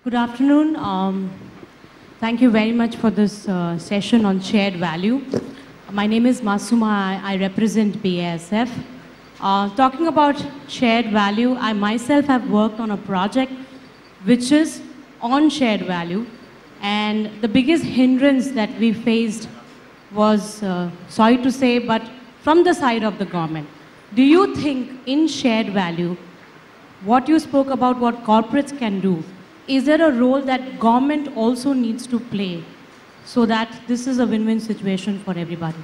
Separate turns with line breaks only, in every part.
Good afternoon. Thank you very much for this session on shared value. My name is Masuma. I represent BASF. Talking about shared value, I myself have worked on a project which is on shared value. And the biggest hindrance that we faced was, sorry to say, but from the side of the government. Do you think in shared value, what you spoke about what corporates can do, is there a role that government also needs to play so that this is a win-win situation for everybody?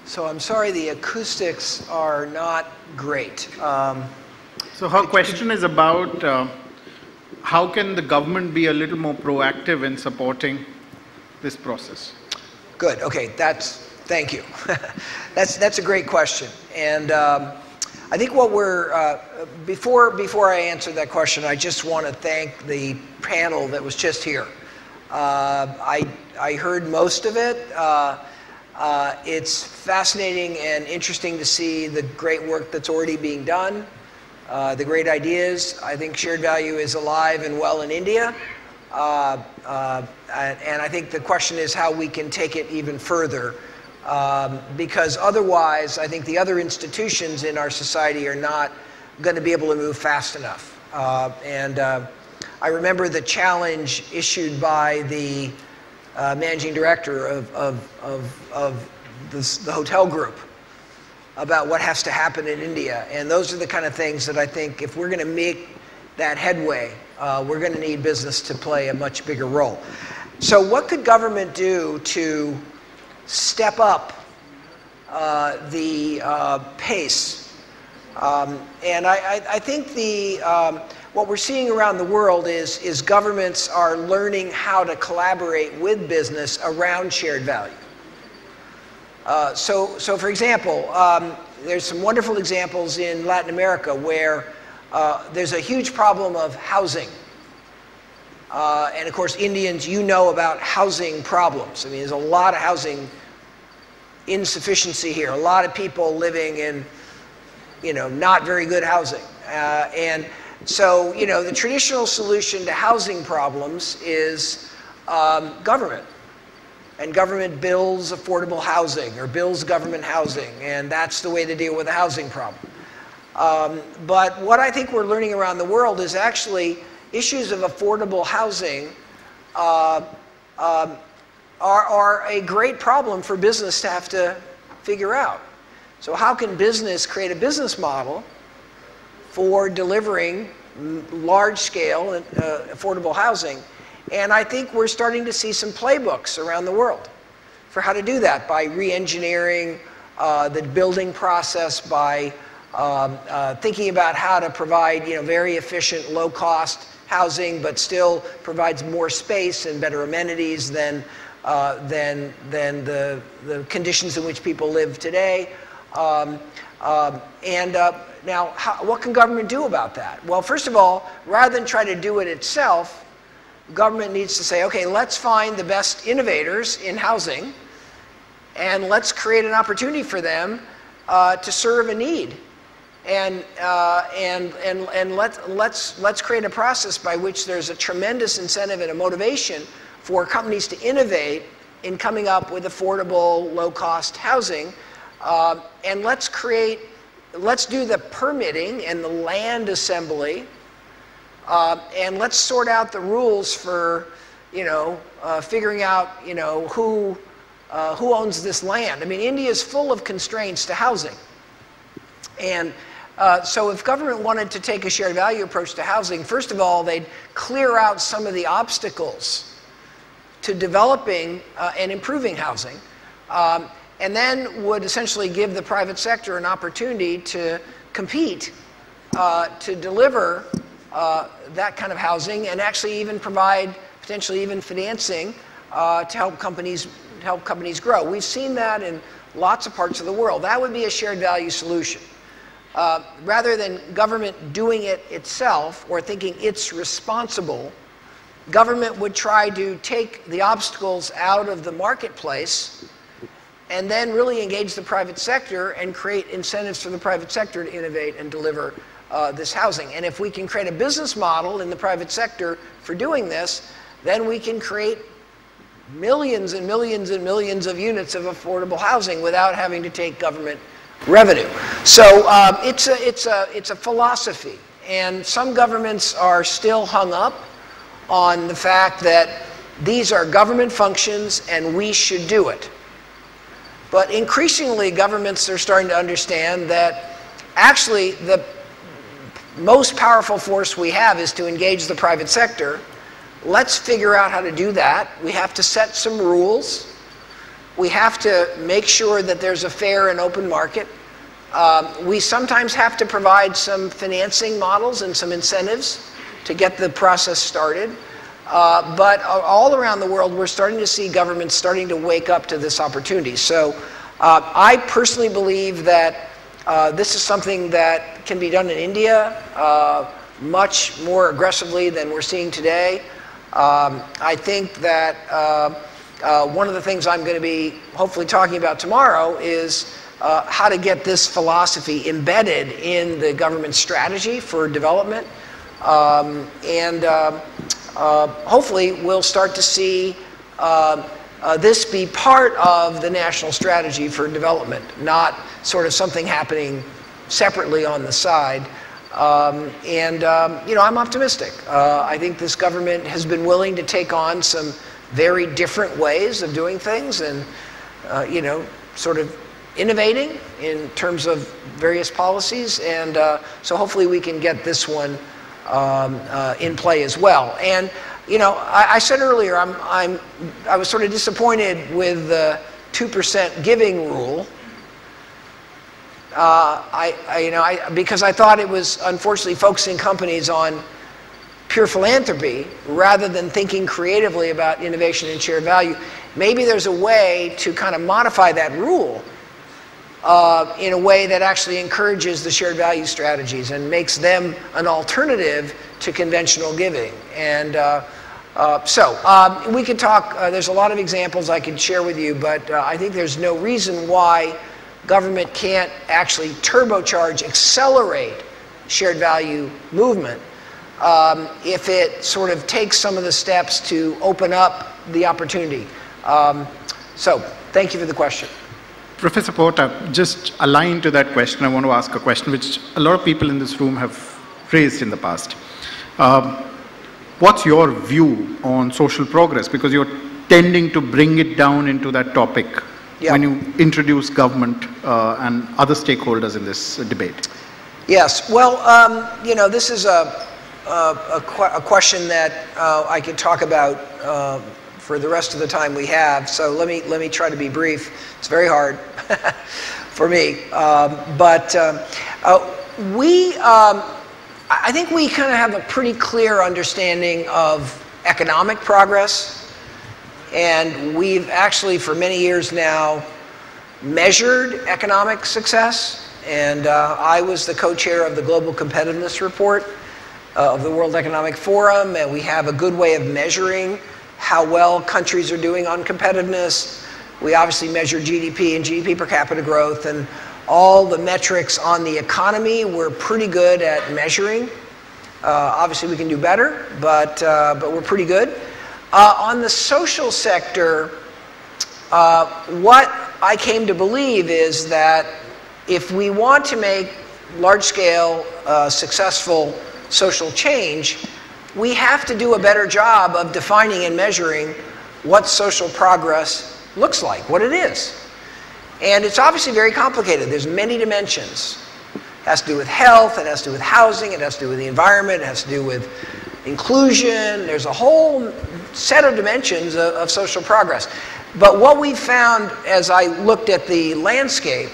So I'm sorry, the acoustics are not great.
So her question is about how can the government be a little more proactive in supporting this process?
Good, okay, thank you. That's a great question. And I think what we're, before I answer that question, I just want to thank the panel that was just here. I heard most of it. It's fascinating and interesting to see the great work that's already being done, the great ideas. I think shared value is alive and well in India. And I think the question is how we can take it even further. Because otherwise, I think the other institutions in our society are not going to be able to move fast enough. I remember the challenge issued by the managing director of the hotel group about what has to happen in India. And those are the kind of things that I think if we're going to make that headway, we're going to need business to play a much bigger role. So what could government do to step up the pace? And I think what we're seeing around the world is governments are learning how to collaborate with business around shared value. So for example, there's some wonderful examples in Latin America where there's a huge problem of housing. And of course, Indians, you know about housing problems. I mean, there's a lot of housing insufficiency here. A lot of people living in, not very good housing. And so, the traditional solution to housing problems is government. And government builds affordable housing or builds government housing. And that's the way to deal with a housing problem. But what I think we're learning around the world is actually issues of affordable housing are a great problem for business to have to figure out. So how can business create a business model for delivering large-scale and affordable housing? And I think we're starting to see some playbooks around the world for how to do that by re-engineering the building process, by thinking about how to provide very efficient, low-cost housing, but still provides more space and better amenities than the conditions in which people live today. Now, what can government do about that? Well, first of all, rather than try to do it itself, government needs to say, okay, let's find the best innovators in housing, and let's create an opportunity for them to serve a need. And let's create a process by which there's a tremendous incentive and a motivation for companies to innovate in coming up with affordable, low-cost housing. And let's do the permitting and the land assembly, and let's sort out the rules for, figuring out, who owns this land. I mean, India is full of constraints to housing. And so if government wanted to take a shared value approach to housing, first of all, they'd clear out some of the obstacles to developing and improving housing, and then would essentially give the private sector an opportunity to compete to deliver that kind of housing, and actually even provide potentially even financing to help companies grow. We've seen that in lots of parts of the world. That would be a shared value solution. Rather than government doing it itself or thinking it's responsible, government would try to take the obstacles out of the marketplace and then really engage the private sector and create incentives for the private sector to innovate and deliver this housing. And if we can create a business model in the private sector for doing this, then we can create millions and millions and millions of units of affordable housing without having to take government revenue. So it's a philosophy. And some governments are still hung up on the fact that these are government functions and we should do it. But increasingly, governments are starting to understand that actually the most powerful force we have is to engage the private sector. Let's figure out how to do that. We have to set some rules. We have to make sure that there's a fair and open market. We sometimes have to provide some financing models and some incentives to get the process started. But all around the world, we're starting to see governments starting to wake up to this opportunity. So I personally believe that this is something that can be done in India much more aggressively than we're seeing today. I think that one of the things I'm going to be hopefully talking about tomorrow is how to get this philosophy embedded in the government strategy for development. Hopefully we'll start to see this be part of the national strategy for development, not sort of something happening separately on the side. You know, I'm optimistic. I think this government has been willing to take on some very different ways of doing things and, you know, sort of innovating in terms of various policies. And so hopefully we can get this one in play as well. And you know, I said earlier, I was sort of disappointed with the 2% giving rule. Because I thought it was unfortunately focusing companies on pure philanthropy rather than thinking creatively about innovation and shared value. Maybe there's a way to kind of modify that rule in a way that actually encourages the shared value strategies and makes them an alternative to conventional giving. And we could talk, there's a lot of examples I could share with you, but I think there's no reason why government can't actually turbocharge, accelerate shared value movement if it sort of takes some of the steps to open up the opportunity. So thank you for the question.
Professor Porter, just aligned to that question, I want to ask a question which a lot of people in this room have raised in the past. What's your view on social progress? Because you're tending to bring it down into that topic when you introduce government and other stakeholders in this debate.
Yes, well, you know, this is a question that I could talk about for the rest of the time we have. So let me try to be brief. It's very hard for me, I think we kind of have a pretty clear understanding of economic progress, and we've actually for many years now measured economic success, and I was the co-chair of the Global Competitiveness Report of the World Economic Forum, and we have a good way of measuring how well countries are doing on competitiveness. We obviously measure GDP and GDP per capita growth, and all the metrics on the economy we're pretty good at measuring. Obviously we can do better, but we're pretty good. On the social sector, what I came to believe is that if we want to make large-scale, successful social change, we have to do a better job of defining and measuring what social progress looks like, what it is. And it's obviously very complicated. There's many dimensions. It has to do with health, it has to do with housing, it has to do with the environment, it has to do with inclusion. There's a whole set of dimensions of social progress. But what we found as I looked at the landscape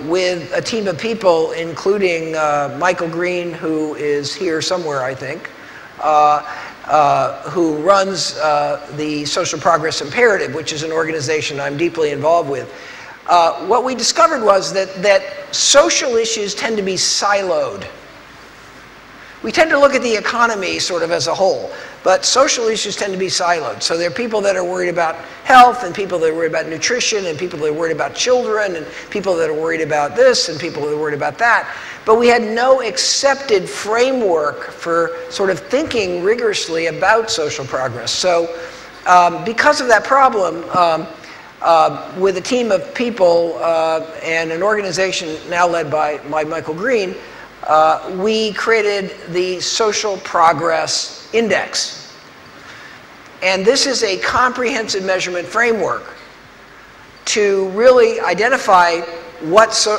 with a team of people, including Michael Green, who is here somewhere, I think, who runs the Social Progress Imperative, which is an organization I'm deeply involved with. What we discovered was that social issues tend to be siloed. We tend to look at the economy sort of as a whole, but social issues tend to be siloed. So there are people that are worried about health, and people that are worried about nutrition, and people that are worried about children, and people that are worried about this, and people that are worried about that. but we had no accepted framework for sort of thinking rigorously about social progress. So because of that problem, with a team of people and an organization now led by Michael Green, we created the Social Progress Index. And this is a comprehensive measurement framework to really identify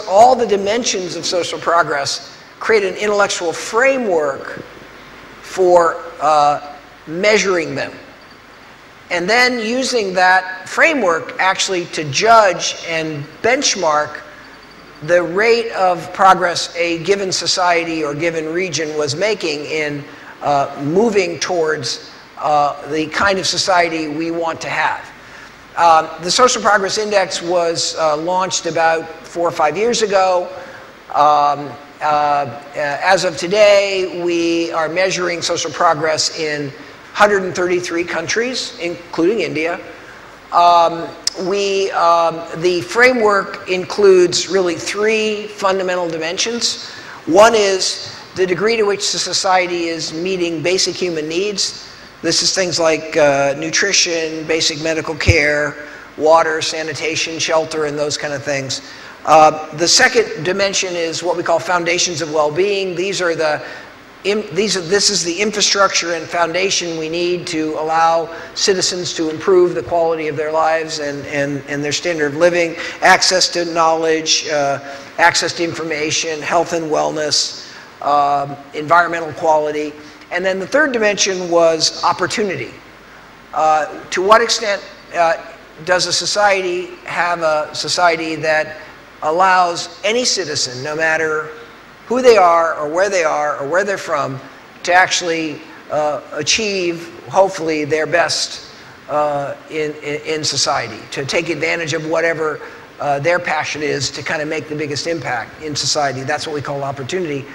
all the dimensions of social progress, create an intellectual framework for measuring them. And then using that framework actually to judge and benchmark the rate of progress a given society or given region was making in moving towards the kind of society we want to have. The Social Progress Index was launched about 4 or 5 years ago. As of today, we are measuring social progress in 133 countries, including India. The framework includes really 3 fundamental dimensions. One is the degree to which the society is meeting basic human needs. This is things like nutrition, basic medical care, water, sanitation, shelter, and those kind of things. The second dimension is what we call foundations of well-being. This is the infrastructure and foundation we need to allow citizens to improve the quality of their lives and their standard of living, access to knowledge, access to information, health and wellness, environmental quality. And then the third dimension was opportunity. To what extent does a society have a society that allows any citizen, no matter who they are or where they're from, to actually achieve, hopefully, their best in society, to take advantage of whatever their passion is to kind of make the biggest impact in society. That's what we call opportunity.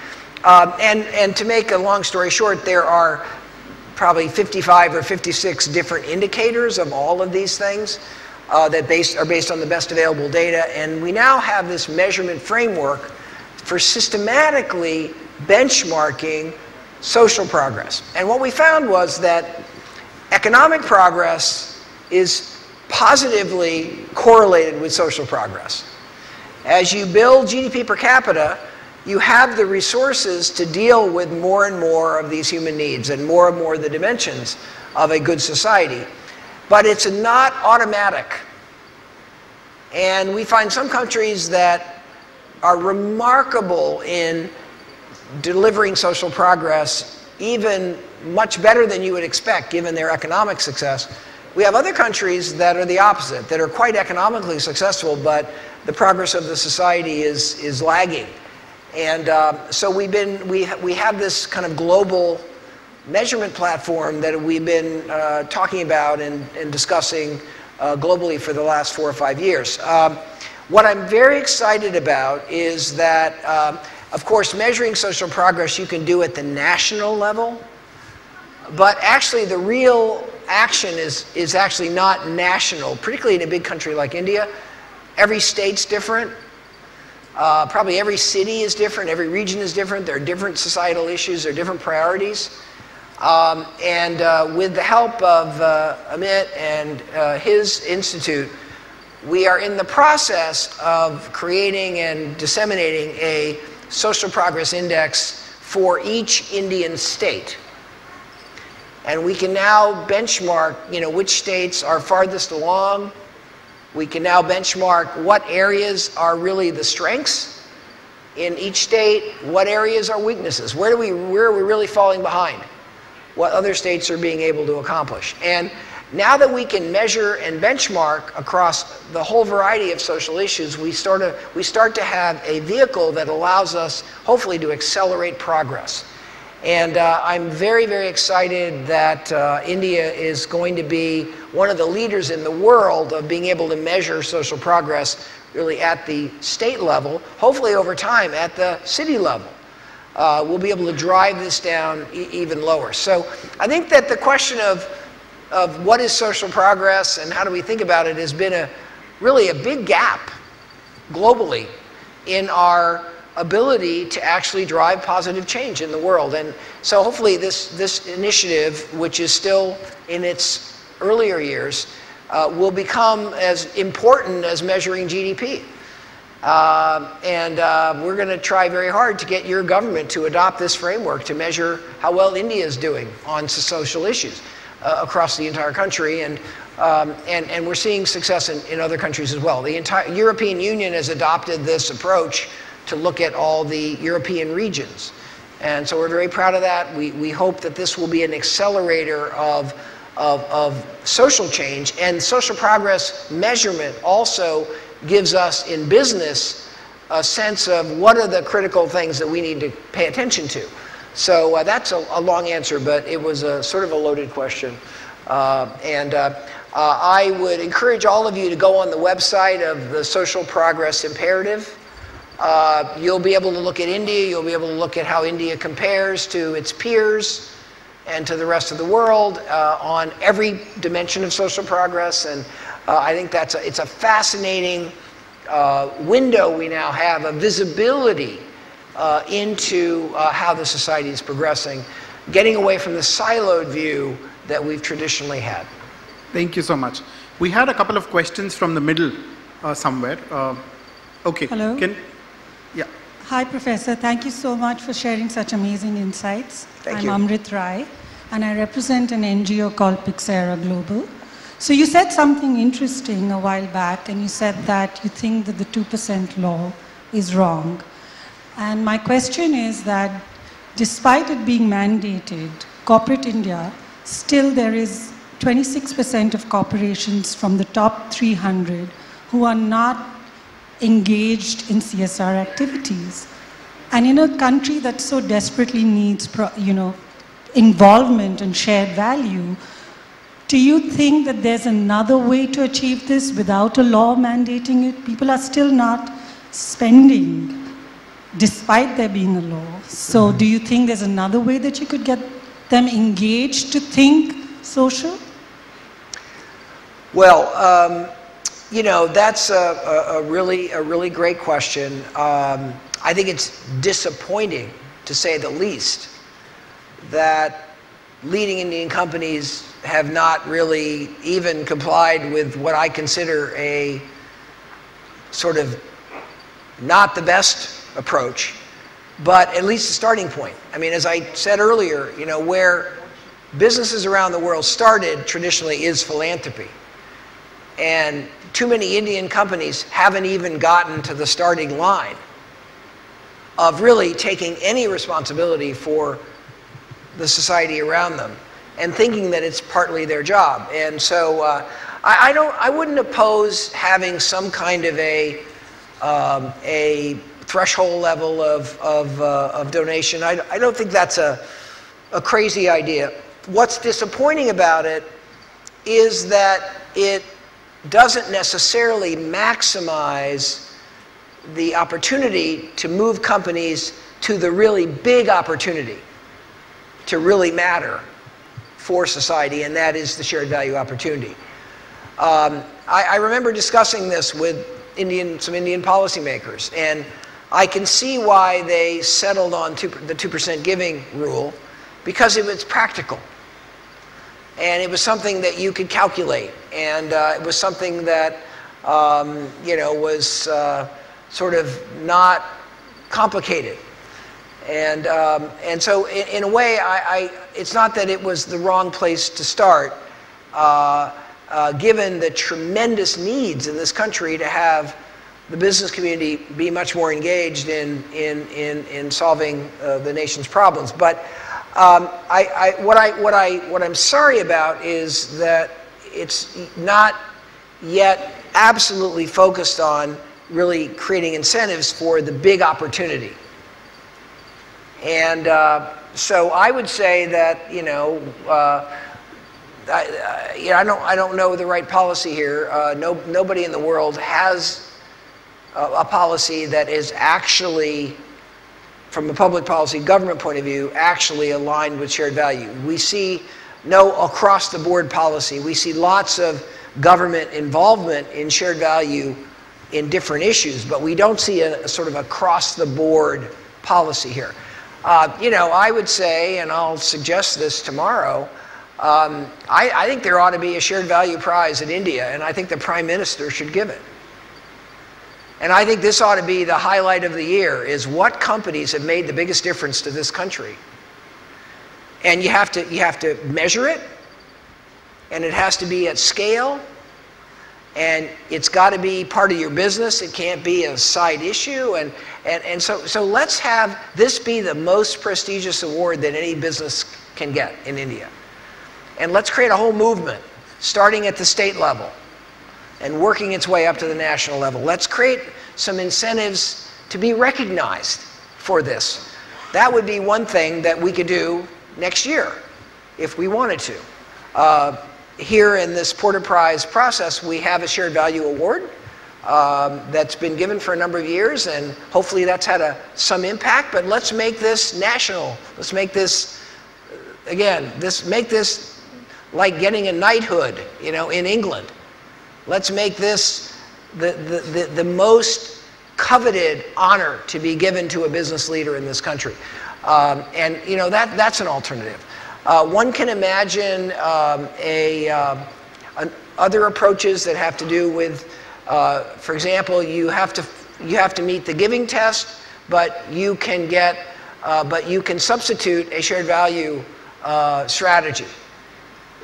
And to make a long story short, there are probably 55 or 56 different indicators of all of these things that are based on the best available data. And we now have this measurement framework for systematically benchmarking social progress. And what we found was that economic progress is positively correlated with social progress. As you build GDP per capita, you have the resources to deal with more and more of these human needs and more the dimensions of a good society. But it's not automatic. And we find some countries that are remarkable in delivering social progress, even much better than you would expect given their economic success. We have other countries that are the opposite, that are quite economically successful, but the progress of the society is lagging. And so we have this kind of global measurement platform that we've been talking about and discussing globally for the last 4 or 5 years. What I'm very excited about is that, of course, measuring social progress you can do at the national level, but actually the real action is actually not national, particularly in a big country like India. Every state's different. Probably every city is different, every region is different, there are different societal issues, there are different priorities. With the help of Amit and his institute, we are in the process of creating and disseminating a social progress index for each Indian state. And we can now benchmark, which states are farthest along. We can now benchmark what areas are really the strengths in each state, what areas are weaknesses, where are we really falling behind, what other states are being able to accomplish. And now that we can measure and benchmark across the whole variety of social issues, we start to have a vehicle that allows us, hopefully, to accelerate progress. And I'm very, very excited that India is going to be one of the leaders in the world of being able to measure social progress really at the state level, hopefully over time at the city level. We'll be able to drive this down even lower. So I think that the question of what is social progress and how do we think about it has been really a big gap globally in our ability to actually drive positive change in the world. And so hopefully this initiative, which is still in its earlier years, will become as important as measuring GDP. We're going to try very hard to get your government to adopt this framework to measure how well India is doing on social issues across the entire country. And we're seeing success in other countries as well. The entire European Union has adopted this approach to look at all the European regions. And so we're very proud of that. We hope that this will be an accelerator of social change, and social progress measurement also gives us in business a sense of what are the critical things that we need to pay attention to. So that's a long answer, but it was a sort of a loaded question. I would encourage all of you to go on the website of the Social Progress Imperative. You'll be able to look at India, you'll be able to look at how India compares to its peers and to the rest of the world on every dimension of social progress. And I think it's a fascinating window we now have of visibility into how the society is progressing, getting away from the siloed view that we've traditionally had.
Thank you so much. We had a couple of questions from the middle somewhere. Okay.
Hello.
Yeah.
Hi, Professor. Thank you so much for sharing such amazing insights.
Thank you.
I'm Amrit Rai, and I represent an NGO called Pixera Global. So you said something interesting a while back, and you said that you think that the 2% law is wrong. And my question is that despite it being mandated, corporate India, still there is 26% of corporations from the top 300 who are not engaged in CSR activities. And in a country that so desperately needs, involvement and shared value, do you think that there's another way to achieve this without a law mandating it? People are still not spending, despite there being a law. So do you think there's another way that you could get them engaged to think social?
Well, that's a really great question. I think it's disappointing, to say the least, that leading Indian companies have not really even complied with what I consider a sort of not the best approach, but at least a starting point. I mean, as I said earlier, where businesses around the world started traditionally is philanthropy. And too many Indian companies haven't even gotten to the starting line of really taking any responsibility for the society around them and thinking that it's partly their job. And so I wouldn't oppose having some kind of a threshold level of donation. I don't think that's a crazy idea. What's disappointing about it is that it doesn't necessarily maximize the opportunity to move companies to the really big opportunity to really matter for society, and that is the shared value opportunity. I remember discussing this with some Indian policymakers, and I can see why they settled on the 2% giving rule, because it was practical. And it was something that you could calculate, and it was something that was sort of not complicated. And so in a way, it's not that it was the wrong place to start, given the tremendous needs in this country to have the business community be much more engaged in solving the nation's problems. But what I'm sorry about is that it's not yet absolutely focused on really creating incentives for the big opportunity. And so I would say that I don't know the right policy here. Nobody in the world has a policy that is actually, from a public policy government point of view, actually aligned with shared value. We see no across-the-board policy. We see lots of government involvement in shared value in different issues, but we don't see a sort of across-the-board policy here. You know, I would say, and I'll suggest this tomorrow, I think there ought to be a shared value prize in India, and I think the Prime Minister should give it. And I think this ought to be the highlight of the year, is what companies have made the biggest difference to this country. And you have to measure it, and it has to be at scale, and it's got to be part of your business. It can't be a side issue. And so let's have this be the most prestigious award that any business can get in India. And let's create a whole movement, starting at the state level and working its way up to the national level. Let's create some incentives to be recognized for this. That would be one thing that we could do next year if we wanted to. Here in this Porter Prize process, we have a shared value award that's been given for a number of years, and hopefully that's had some impact, but let's make this national. Let's make this, again, make this like getting a knighthood, you know, in England. Let's make this the most coveted honor to be given to a business leader in this country. And, you know, that's an alternative. One can imagine other approaches that have to do with, for example, you have to meet the giving test, but you can substitute a shared value strategy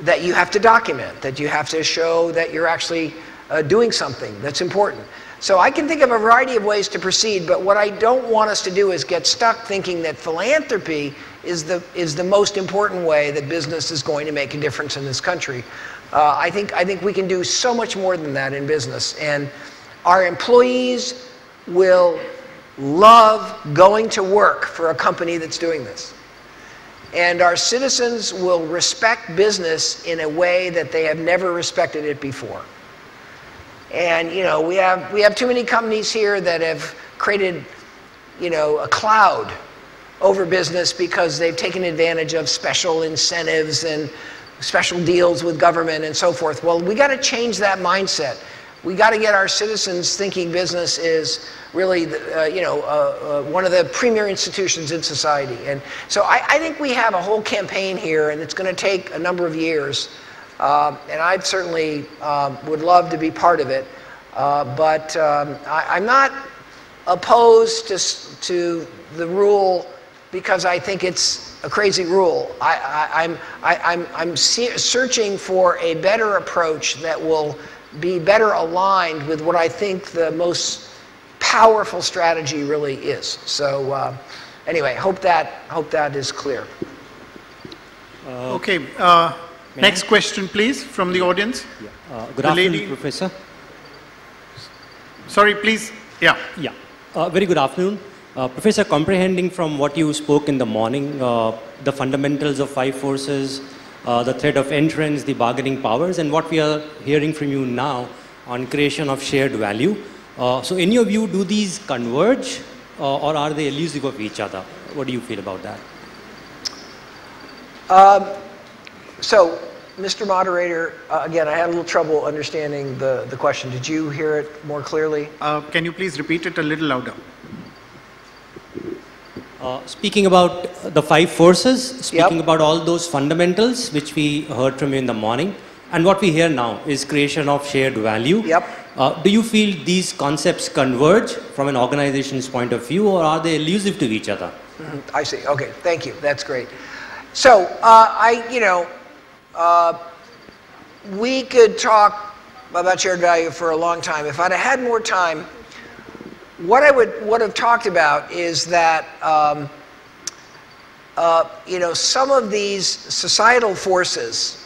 that you have to document, that you have to show that you're actually doing something that's important. So I can think of a variety of ways to proceed, but what I don't want us to do is get stuck thinking that philanthropy is the most important way that business is going to make a difference in this country. I think we can do so much more than that in business, and our employees will love going to work for a company that's doing this. And our citizens will respect business in a way that they have never respected it before. And, you know, we have too many companies here that have created, you know, a cloud over business because they've taken advantage of special incentives and special deals with government and so forth. Well, we got to change that mindset. We got to get our citizens thinking business is really, one of the premier institutions in society. And so I think we have a whole campaign here, and it's going to take a number of years. And I certainly would love to be part of it. But I'm not opposed to the rule because I think it's a crazy rule. I'm searching for a better approach that will be better aligned with what I think the most powerful strategy really is. So anyway, hope that is clear.
Okay. Next question, please, from the audience.
Yeah. Good afternoon, Professor.
Sorry, please. Yeah.
Yeah. Very good afternoon. Professor, comprehending from what you spoke in the morning, the fundamentals of 5 forces, the threat of entrance, the bargaining powers, and what we are hearing from you now on creation of shared value. So in your view, do these converge or are they elusive of each other? What do you feel about that?
So, Mr. Moderator, again, I had a little trouble understanding the question. Did you hear it more clearly?
Can you please repeat it a little louder?
Speaking about the 5 forces, speaking
Yep.
about all those fundamentals which we heard from you in the morning, and what we hear now is creation of shared value.
Yep.
Do you feel these concepts converge from an organization's point of view, or are they elusive to each other?
I see. Okay, thank you. That's great. So, we could talk about shared value for a long time. If I'd have had more time, what I would have talked about is that some of these societal forces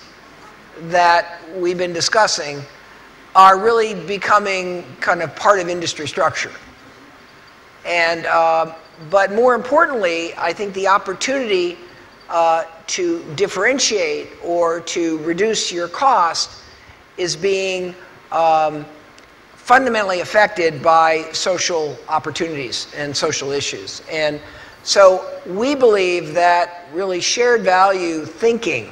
that we've been discussing are really becoming kind of part of industry structure. And but more importantly, I think the opportunity to differentiate or to reduce your cost is being fundamentally affected by social opportunities and social issues. And so we believe that really shared value thinking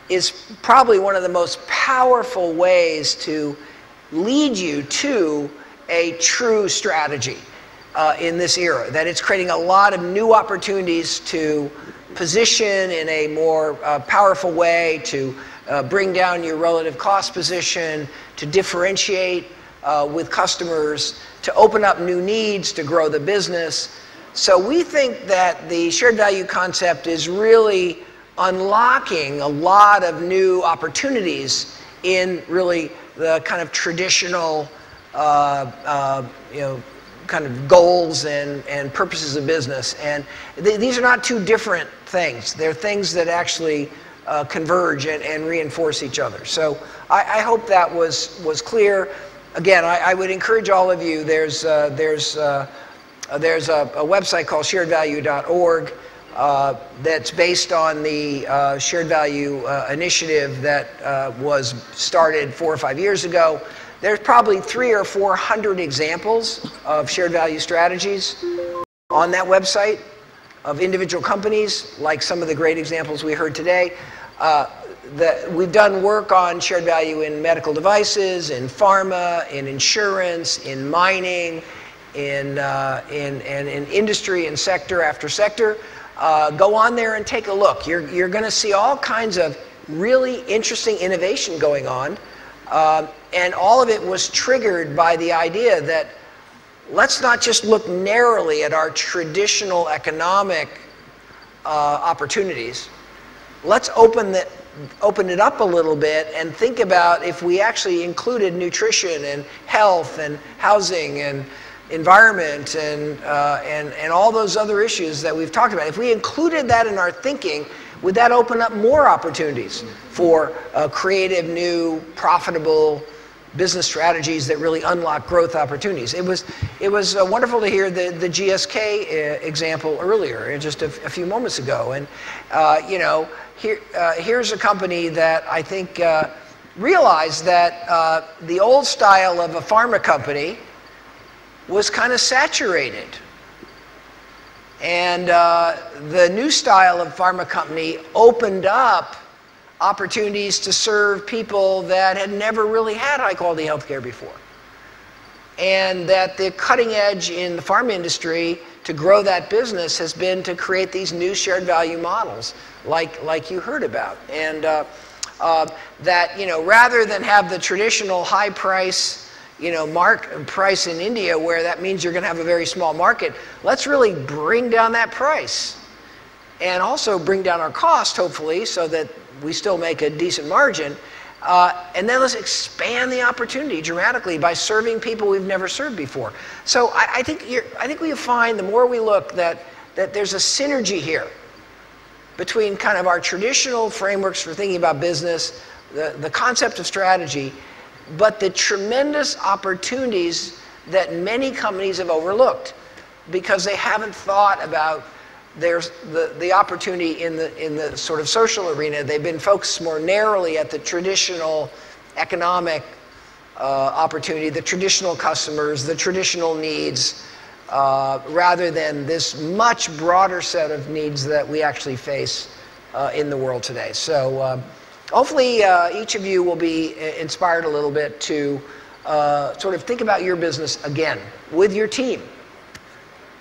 is probably one of the most powerful ways to lead you to a true strategy in this era, that it's creating a lot of new opportunities to position in a more powerful way, to bring down your relative cost position, to differentiate with customers, to open up new needs, to grow the business. So we think that the shared value concept is really unlocking a lot of new opportunities in really the kind of traditional kind of goals and purposes of business. And these are not two different things. They're things that actually converge and reinforce each other. So I hope that was clear. Again, I would encourage all of you, there's a website called sharedvalue.org that's based on the Shared Value initiative that was started 4 or 5 years ago. There's probably 300 or 400 examples of shared value strategies on that website of individual companies, like some of the great examples we heard today. We've done work on shared value in medical devices, in pharma, in insurance, in mining, in industry and sector after sector. Go on there and take a look. You're going to see all kinds of really interesting innovation going on. And all of it was triggered by the idea that let's not just look narrowly at our traditional economic opportunities. Let's open it up a little bit and think about if we actually included nutrition and health and housing and environment and all those other issues that we've talked about. If we included that in our thinking, would that open up more opportunities for creative, new, profitable business strategies that really unlock growth opportunities? It was wonderful to hear the GSK example earlier, just a few moments ago. And here's a company that I think realized that the old style of a pharma company was kind of saturated. And the new style of pharma company opened up opportunities to serve people that had never really had high quality healthcare before. And that the cutting edge in the pharma industry to grow that business has been to create these new shared value models like you heard about. And that, rather than have the traditional high price price in India, where that means you're going to have a very small market, let's really bring down that price and also bring down our cost, hopefully, so that we still make a decent margin. And then let's expand the opportunity dramatically by serving people we've never served before. So I think we find the more we look that there's a synergy here between kind of our traditional frameworks for thinking about business, the concept of strategy, but the tremendous opportunities that many companies have overlooked because they haven't thought about the opportunity in the sort of social arena. They've been focused more narrowly at the traditional economic opportunity, the traditional customers, the traditional needs, rather than this much broader set of needs that we actually face in the world today. So hopefully each of you will be inspired a little bit to sort of think about your business again with your team.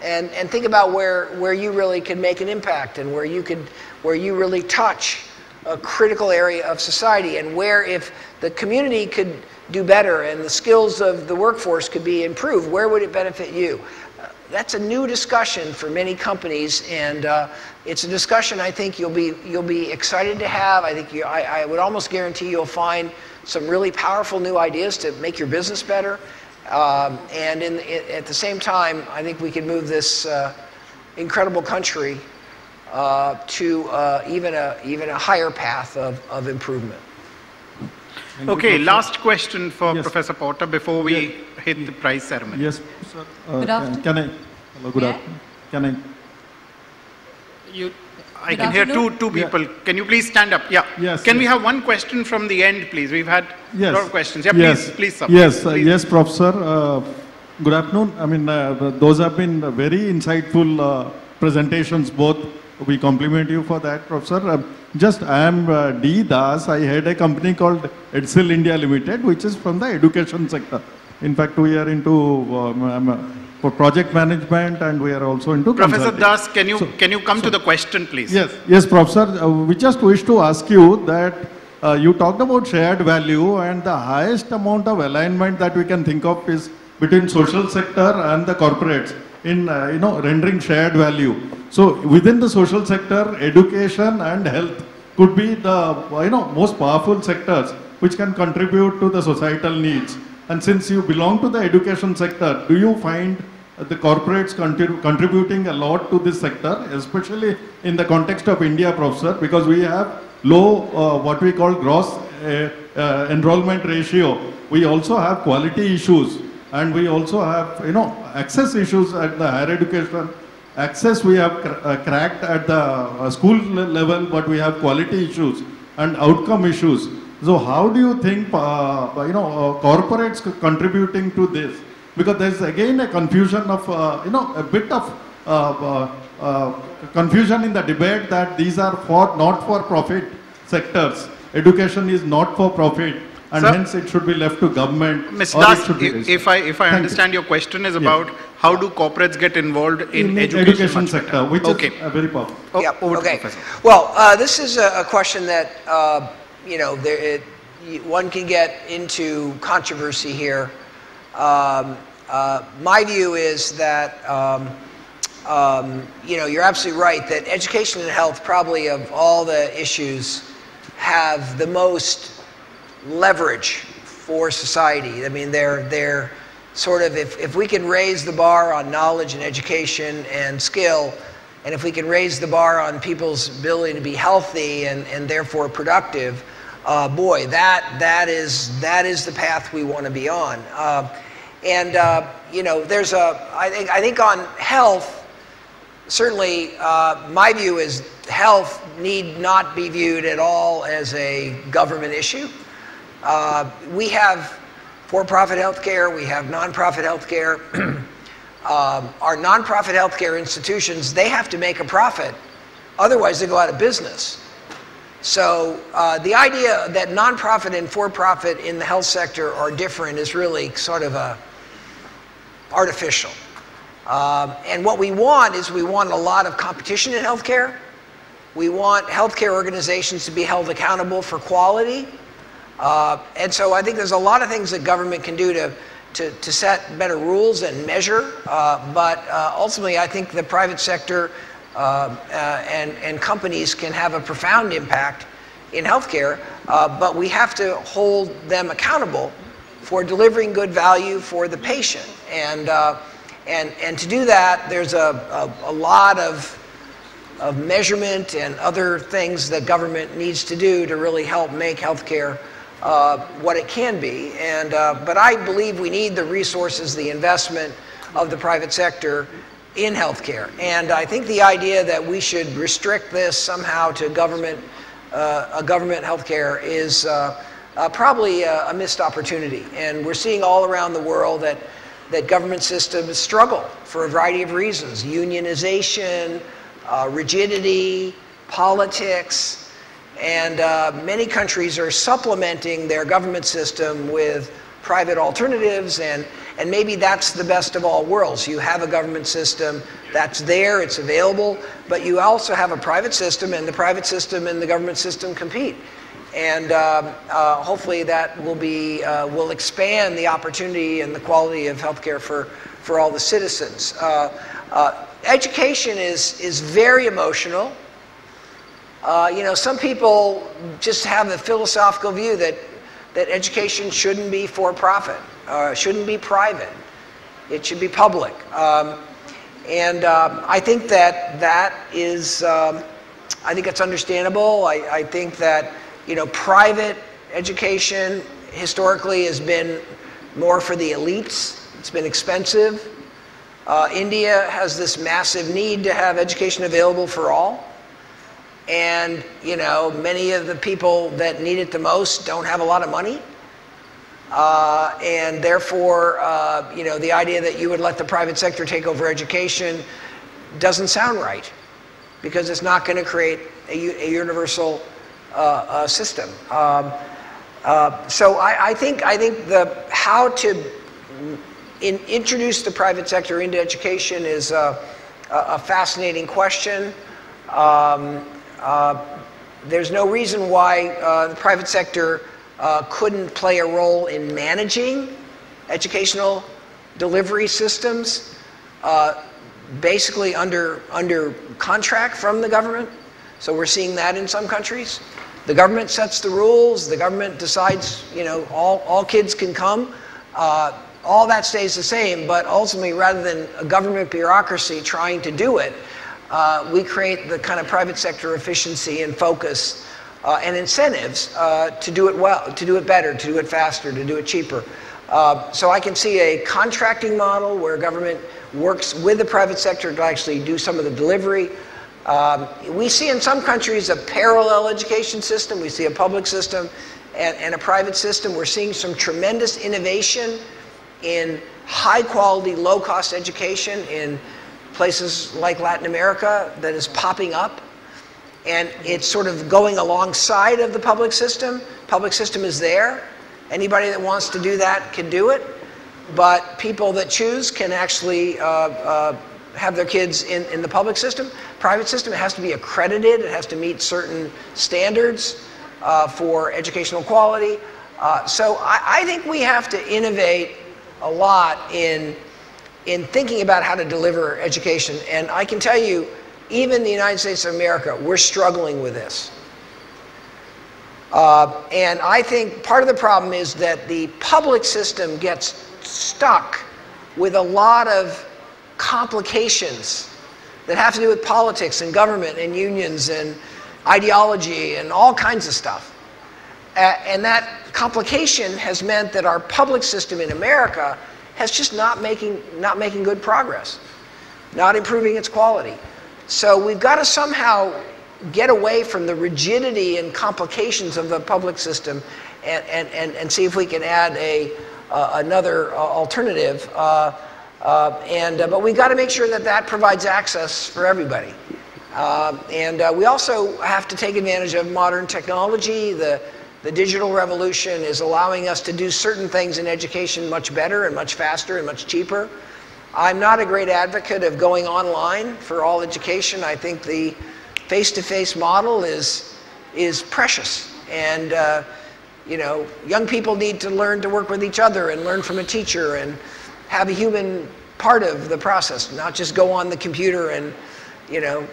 And think about where you really can make an impact and where you really touch a critical area of society, and where if the community could do better and the skills of the workforce could be improved, where would it benefit you? That's a new discussion for many companies, and it's a discussion I think you'll be excited to have. I think I would almost guarantee you'll find some really powerful new ideas to make your business better. And at the same time, I think we can move this incredible country to even a higher path of improvement.
Okay, last question for Professor Porter before we hit the prize ceremony.
Yes, sir.
Good afternoon.
Can I? Hello, good afternoon. Can I?
I can hear two people. Can you please stand up? Yeah.
Yes.
Can we have one question from the end, please? We've had a lot of questions. Yeah, please. Sir.
Yes,
please.
yes, Professor. Good afternoon. I mean, those have been very insightful presentations. Both, we compliment you for that, Professor. I am D. Das. I head a company called Edsel India Limited, which is from the education sector. In fact, we are into for project management, and we are also into
Professor
consulting.
Das, can you come to the question, please?
Yes, Professor. We just wish to ask you that you talked about shared value, and the highest amount of alignment that we can think of is between social sector and the corporates in rendering shared value. So within the social sector, education and health could be the most powerful sectors which can contribute to the societal needs. And since you belong to the education sector, do you find the corporates contributing a lot to this sector, especially in the context of India, Professor, because we have low what we call gross enrollment ratio. We also have quality issues, and we also have access issues at the higher education. Access we have cracked at the school level, but we have quality issues and outcome issues. So how do you think corporates contributing to this? Because there's again a confusion of a bit of confusion in the debate that these are not for profit sectors. Education is not for profit, and
Sir,
hence it should be left to government.
Ms. Das, if I understand your question is about how do corporates get involved in education
sector, which is very powerful.
Okay. Well, this is a question that one can get into controversy here. My view is that you're absolutely right that education and health, probably of all the issues, have the most leverage for society. I mean, they're sort of, if we can raise the bar on knowledge and education and skill, and if we can raise the bar on people's ability to be healthy and therefore productive, boy, that is the path we want to be on. There's I think on health, certainly my view is health need not be viewed at all as a government issue. We have for-profit healthcare, we have non-profit healthcare. Our non-profit healthcare institutions, they have to make a profit, otherwise they go out of business. So the idea that non-profit and for-profit in the health sector are different is really sort of artificial. And what we want is we want a lot of competition in healthcare. We want healthcare organizations to be held accountable for quality. And so I think there's a lot of things that government can do to set better rules and measure. But ultimately, I think the private sector and companies can have a profound impact in healthcare, but we have to hold them accountable for delivering good value for the patient. And to do that, there's a lot of measurement and other things that government needs to do to really help make healthcare what it can be. But I believe we need the resources, the investment of the private sector in healthcare. And I think the idea that we should restrict this somehow to government healthcare is probably a missed opportunity. And we're seeing all around the world that government systems struggle for a variety of reasons: unionization, rigidity, politics, and many countries are supplementing their government system with private alternatives, and maybe that's the best of all worlds. You have a government system that's there, it's available, but you also have a private system, and the private system and the government system compete. And hopefully that will expand the opportunity and the quality of healthcare for all the citizens. Education is very emotional. Some people just have a philosophical view that education shouldn't be for profit, shouldn't be private. It should be public. I think that is, I think it's understandable. I think that, private education historically has been more for the elites. It's been expensive. India has this massive need to have education available for all. And, many of the people that need it the most don't have a lot of money. And therefore, the idea that you would let the private sector take over education doesn't sound right, because it's not going to create a universal system. So I think how to introduce the private sector into education is a fascinating question. There's no reason why the private sector couldn't play a role in managing educational delivery systems, basically under contract from the government. So we're seeing that in some countries. The government sets the rules, the government decides, you know, all kids can come. All that stays the same, but ultimately, rather than a government bureaucracy trying to do it, we create the kind of private sector efficiency and focus and incentives to do it well, to do it better, to do it faster, to do it cheaper. So I can see a contracting model where government works with the private sector to actually do some of the delivery. We see in some countries a parallel education system. We see a public system and a private system. We're seeing some tremendous innovation in high quality, low cost education in places like Latin America that is popping up. And it's sort of going alongside of the public system. Public system is there. Anybody that wants to do that can do it. But people that choose can actually have their kids in the public system. Private system, it has to be accredited. It has to meet certain standards for educational quality. So I think we have to innovate a lot in thinking about how to deliver education. And I can tell you, even the United States of America, we're struggling with this. And I think part of the problem is that the public system gets stuck with a lot of complications that have to do with politics and government and unions and ideology and all kinds of stuff. And that complication has meant that our public system in America has just not making good progress, not improving its quality. So we've got to somehow get away from the rigidity and complications of the public system and see if we can add another alternative. But we've got to make sure that that provides access for everybody. We also have to take advantage of modern technology. The digital revolution is allowing us to do certain things in education much better and much faster and much cheaper. I'm not a great advocate of going online for all education. I think the face-to-face model is precious. And you know, young people need to learn to work with each other and learn from a teacher and have a human part of the process, not just go on the computer and, you know,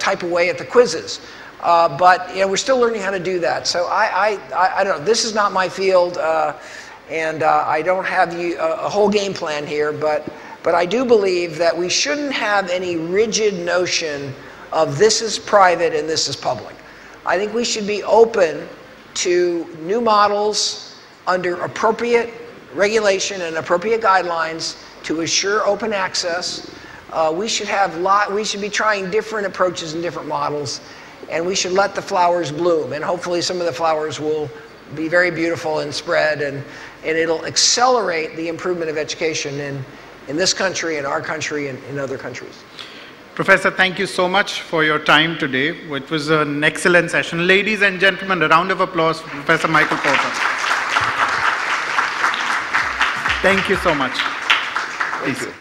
type away at the quizzes. But you know, we're still learning how to do that. So I don't know. This is not my field, and I don't have a whole game plan here. But I do believe that we shouldn't have any rigid notion of this is private and this is public. I think we should be open to new models under appropriate regulation and appropriate guidelines to assure open access. We should be trying different approaches and different models. And we should let the flowers bloom, and hopefully some of the flowers will be very beautiful and spread, and it'll accelerate the improvement of education in this country, in our country, and in other countries.
Professor, thank you so much for your time today. It was an excellent session. Ladies and gentlemen, a round of applause for Professor Michael Porter. Thank you so much.
Thank you.